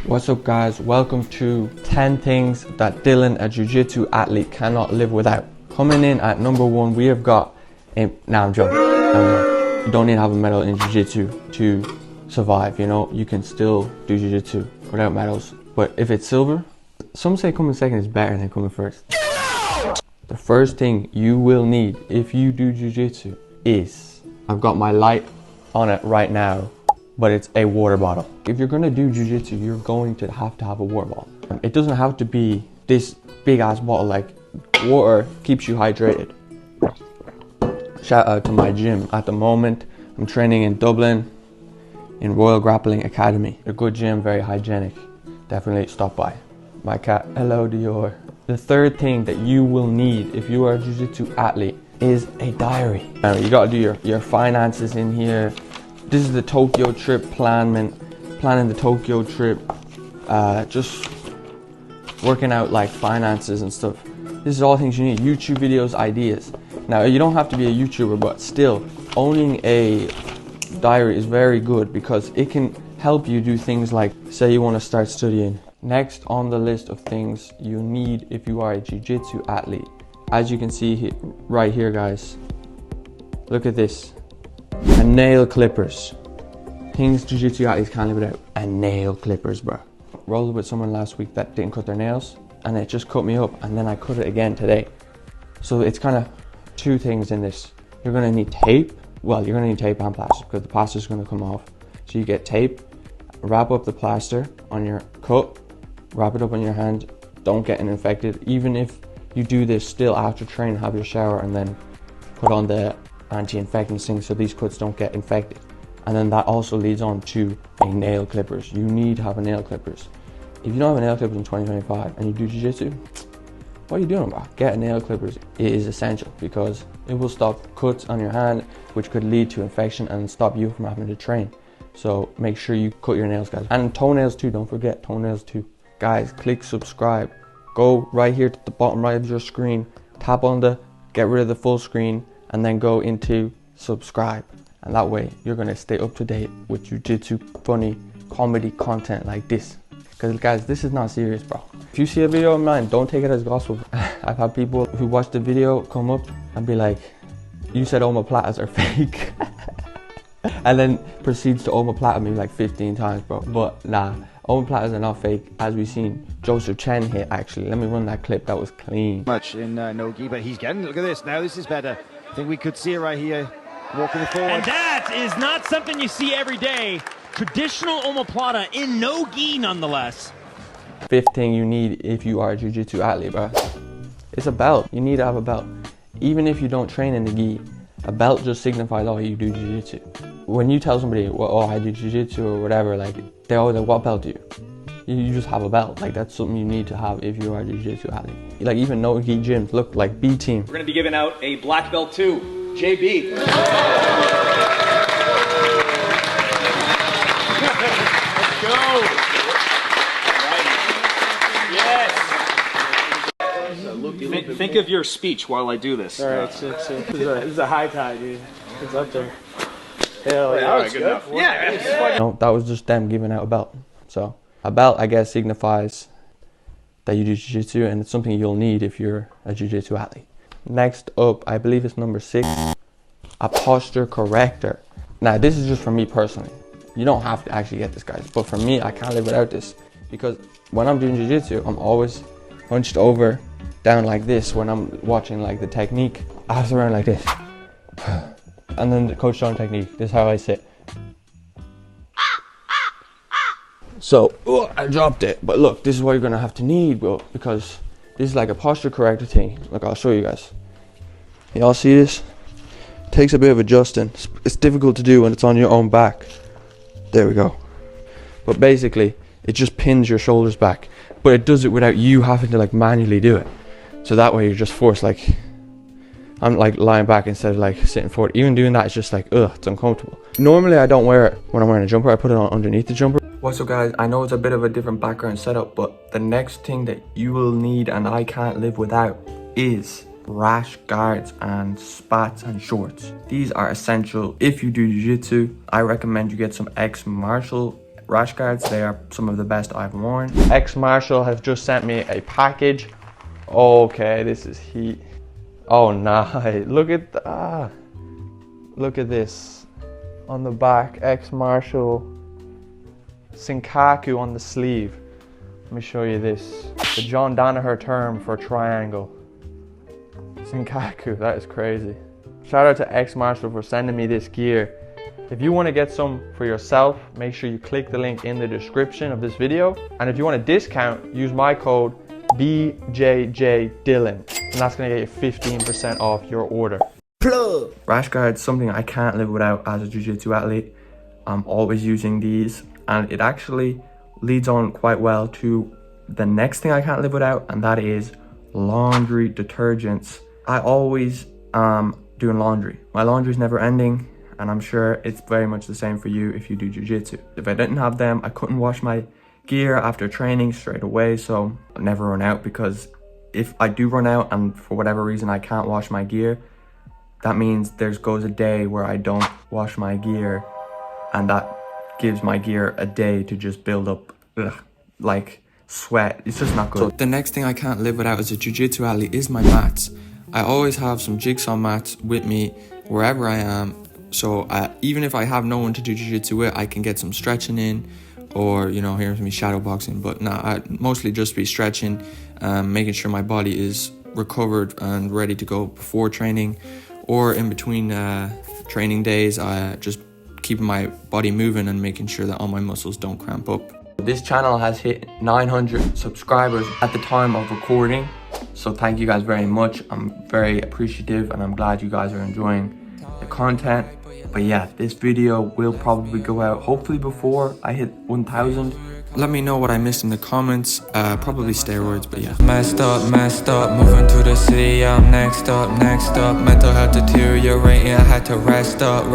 What's up guys, welcome to 10 things that Dylan, a jiu-jitsu athlete, cannot live without. Coming in at number 1, we have got I'm joking. You don't need to have a medal in jiu-jitsu to survive, you know. You can still do jiu-jitsu without medals. But if it's silver, some say coming second is better than coming first. The first thing you will need if you do jiu-jitsu is, I've got my light on it right now, but it's a water bottle. If you're gonna do jiu-jitsu, you're going to have a water bottle. It doesn't have to be this big ass bottle. Like, water keeps you hydrated. Shout out to my gym. At the moment, I'm training in Dublin in Royal Grappling Academy. A good gym, very hygienic. Definitely stop by. My cat, hello Dior. The third thing that you will need if you are a jiu-jitsu athlete is a diary. Now, you gotta do your finances in here. This is the Tokyo trip planning the Tokyo trip, just working out like finances and stuff. This is all things you need. YouTube videos, ideas. Now, you don't have to be a YouTuber, but still, owning a diary is very good because it can help you do things like, say you want to start studying. Next on the list of things you need if you are a jiu-jitsu athlete, as you can see right here guys, look at this. And nail clippers. Things jiu-jitsu athletes can't live without. And nail clippers, bro. Rolled with someone last week that didn't cut their nails, and it just cut me up, and then I cut it again today. So it's kind of two things in this. You're gonna need tape. Well, you're gonna need tape and plaster because the plaster is gonna come off. So you get tape, wrap up the plaster on your cut, wrap it up on your hand. Don't get it infected. Even if you do this still after training, have your shower and then put on the anti-infectant thing so these cuts don't get infected. And then that also leads on to a nail clippers. You need to have a nail clippers. If you don't have a nail clippers in 2025 and you do jiu-jitsu, what are you doing, bro? Get a nail clippers. It is essential because it will stop cuts on your hand, which could lead to infection and stop you from having to train. So make sure you cut your nails, guys. And toenails too, don't forget toenails too. Guys, click subscribe. Go right here to the bottom right of your screen, tap on the get rid of the full screen, and then go into subscribe. And that way you're gonna stay up to date with jiu-jitsu funny comedy content like this. Because guys, this is not serious, bro. If you see a video of mine, don't take it as gospel. I've had people who watch the video come up and be like, you said omoplatas are fake. And then proceeds to omoplata me like 15 times, bro. But nah, omoplatas are not fake, as we've seen Joseph Chen hit actually. Let me run that clip, that was clean. Much in no-gi, but he's getting, look at this, now this is better. I think we could see it right here, walking forward. And that is not something you see every day. Traditional omoplata in no-gi nonetheless. Fifth thing you need if you are a jiu-jitsu athlete, bro, it's a belt. You need to have a belt. Even if you don't train in the gi, a belt just signifies, oh, you do jiu-jitsu. When you tell somebody, well, oh, I do jiu-jitsu or whatever, like, they're always like, what belt do you? You just have a belt. Like, that's something you need to have if you are a jiu-jitsu athlete. Like, even no-gi gyms, look, like B team. We're gonna be giving out a black belt to JB. Let's go. Yes. Think of your speech while I do this. All right, this is a high tide, dude. It's up there. Hell yeah, Alright, good enough. Yeah. No, that was just them giving out a belt. So a belt, I guess, signifies that you do jiu-jitsu, and it's something you'll need if you're a jiu-jitsu athlete. Next up, I believe it's number 6, a posture corrector. Now, this is just for me personally. You don't have to actually get this, guys. But for me, I can't live without this because when I'm doing jiu-jitsu, I'm always hunched over, down like this. When I'm watching like the technique, I have to run like this. And then the coach showing technique. This is how I sit. So, I dropped it. But look, this is what you're gonna have to need, bro, because this is like a posture corrector thing. Look, I'll show you guys. Y'all see this? Takes a bit of adjusting. It's difficult to do when it's on your own back. There we go. But basically, it just pins your shoulders back. But it does it without you having to like manually do it. So that way you're just forced, like, I'm like lying back instead of like sitting forward. Even doing that is just like, ugh, it's uncomfortable. Normally I don't wear it when I'm wearing a jumper. I put it on underneath the jumper. What's up guys? I know it's a bit of a different background setup, but the next thing that you will need and I can't live without is rash guards and spats and shorts. These are essential if you do jiu-jitsu. I recommend you get some XMartial rash guards. They are some of the best I've worn. XMartial has just sent me a package. Okay, this is heat. Oh nice. Look at this on the back. XMartial Senkaku on the sleeve. Let me show you this. The John Danaher term for triangle. Senkaku, that is crazy. Shout out to XMartial for sending me this gear. If you want to get some for yourself, make sure you click the link in the description of this video. And if you want a discount, use my code BJJDylan, and that's going to get you 15% off your order. Rash guards, something I can't live without as a jiu-jitsu athlete. I'm always using these, and it actually leads on quite well to the next thing I can't live without, and that is laundry detergents. I always doing laundry. My laundry's never ending, and I'm sure it's very much the same for you if you do jiu-jitsu. If I didn't have them, I couldn't wash my gear after training straight away, so I'll never run out, because if I do run out and for whatever reason I can't wash my gear, that means there goes a day where I don't wash my gear, and that gives my gear a day to just build up like sweat. It's just not good. So the next thing I can't live without as a jiu-jitsu athlete is my mats. I always have some jigsaw mats with me wherever I am, so even if I have no one to do jiu-jitsu with, I can get some stretching in, or you know, here's me shadow boxing. But nah, I mostly just be stretching, making sure my body is recovered and ready to go before training, or in between training days. I just keeping my body moving and making sure that all my muscles don't cramp up. This channel has hit 900 subscribers at the time of recording, so thank you guys very much. I'm very appreciative, and I'm glad you guys are enjoying the content. But yeah, this video will probably go out hopefully before I hit 1,000. Let me know what I missed in the comments. Probably steroids, but yeah. Messed up, moving to the city, I'm next up. Mental health deteriorating, I had to rest up.